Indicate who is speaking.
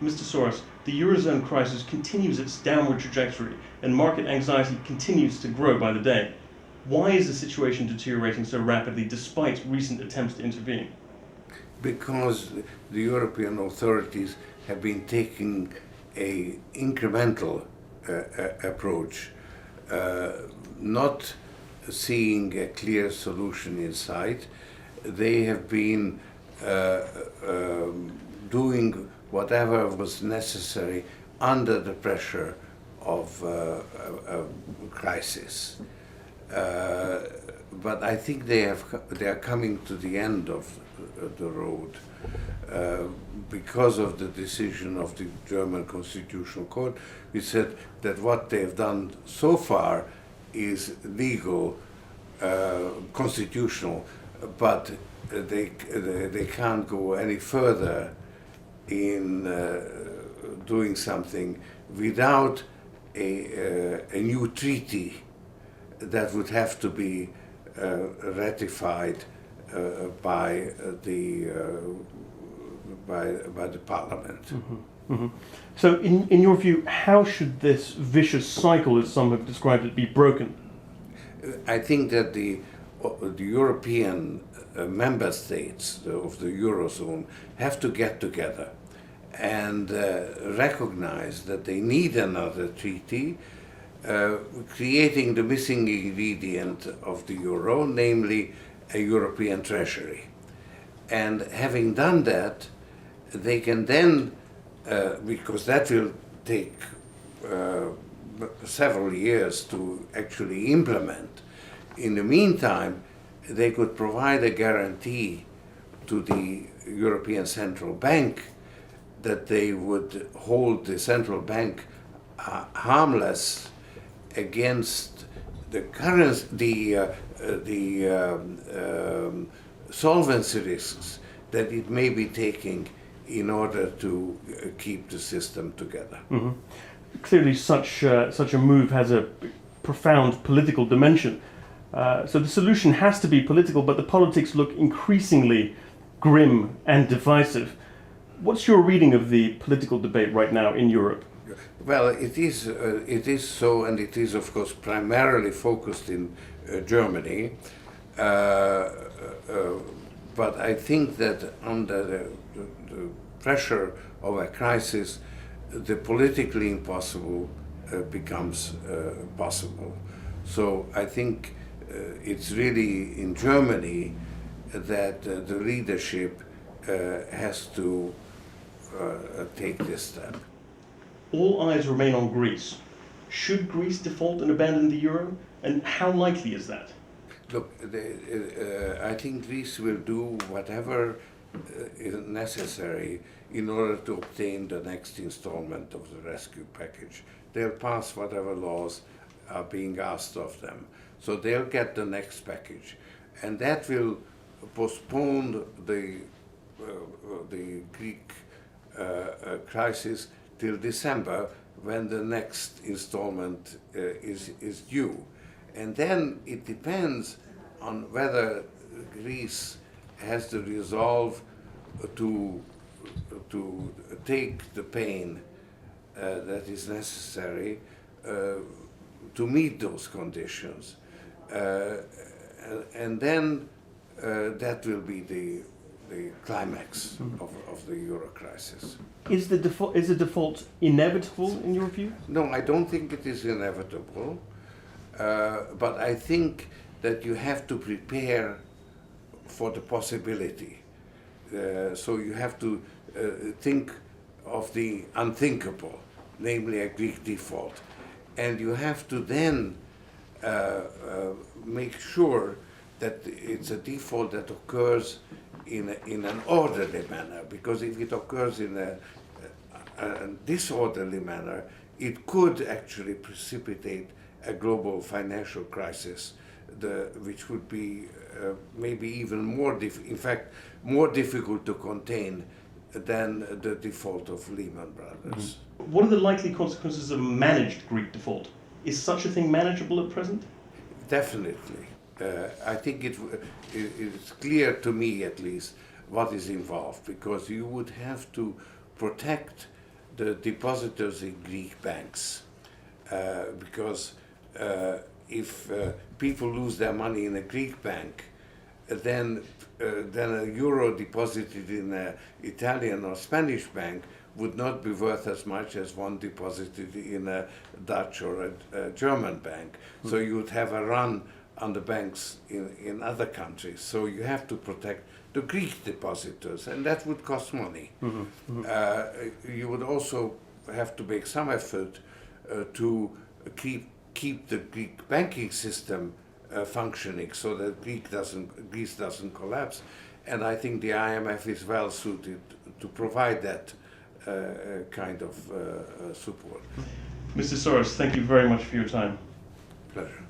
Speaker 1: Mr. Soros, the eurozone crisis continues its downward trajectory and market anxiety continues to grow by the day. Why is the situation deteriorating so rapidly despite recent attempts to intervene?
Speaker 2: Because the European authorities have been taking an incremental approach, not seeing a clear solution in sight. They have been doing whatever was necessary under the pressure of a crisis. But I think they are coming to the end of the road because of the decision of the German Constitutional Court, which said that what they've done so far is legal, constitutional, but they can't go any further in doing something without a new treaty that would have to be ratified by the parliament.
Speaker 1: Mm-hmm. Mm-hmm. So, in your view, how should this vicious cycle, as some have described it, be broken?
Speaker 2: I think that the European member states of the eurozone have to get together and recognize that they need another treaty, creating the missing ingredient of the euro, namely a European treasury. And having done that, they can then, because that will take several years to actually implement, in the meantime, they could provide a guarantee to the European Central Bank that they would hold the central bank harmless against the solvency risks that it may be taking in order to keep the system together.
Speaker 1: Mm-hmm. Clearly, such a move has a profound political dimension. So the solution has to be political, but the politics look increasingly grim and divisive. What's your reading of the political debate right now in Europe?
Speaker 2: Well, it is so, and it is, of course, primarily focused in Germany. But I think that under the pressure of a crisis, the politically impossible becomes possible. So I think it's really in Germany that the leadership has to take this step.
Speaker 1: All eyes remain on Greece. Should Greece default and abandon the euro? And how likely is that?
Speaker 2: Look, I think Greece will do whatever is necessary in order to obtain the next installment of the rescue package. They'll pass whatever laws are being asked of them. So they'll get the next package. And that will postpone the Greek crisis till December, when the next installment is due. And then it depends on whether Greece has the resolve to take the pain that is necessary to meet those conditions. And then that will be the climax of the euro crisis.
Speaker 1: Is the default inevitable in your view?
Speaker 2: No, I don't think it is inevitable. But I think that you have to prepare for the possibility. So you have to think of the unthinkable, namely a Greek default. And you have to then make sure that it's a default that occurs in an orderly manner, because if it occurs in a disorderly manner, it could actually precipitate a global financial crisis, which would be maybe even more difficult to contain than the default of Lehman Brothers.
Speaker 1: Mm-hmm. What are the likely consequences of a managed Greek default? Is such a thing manageable at present?
Speaker 2: Definitely. I think it's clear to me, at least, what is involved, because you would have to protect the depositors in Greek banks, because if people lose their money in a Greek bank, then a euro deposited in an Italian or Spanish bank would not be worth as much as one deposited in a Dutch or a German bank. So you would have a run on the banks in other countries. So you have to protect the Greek depositors, and that would cost money. You would also have to make some effort to keep the Greek banking system functioning, so that Greece doesn't collapse. And I think the IMF is well suited to provide that kind of support.
Speaker 1: Mr. Soros, thank you very much for your time.
Speaker 2: Pleasure.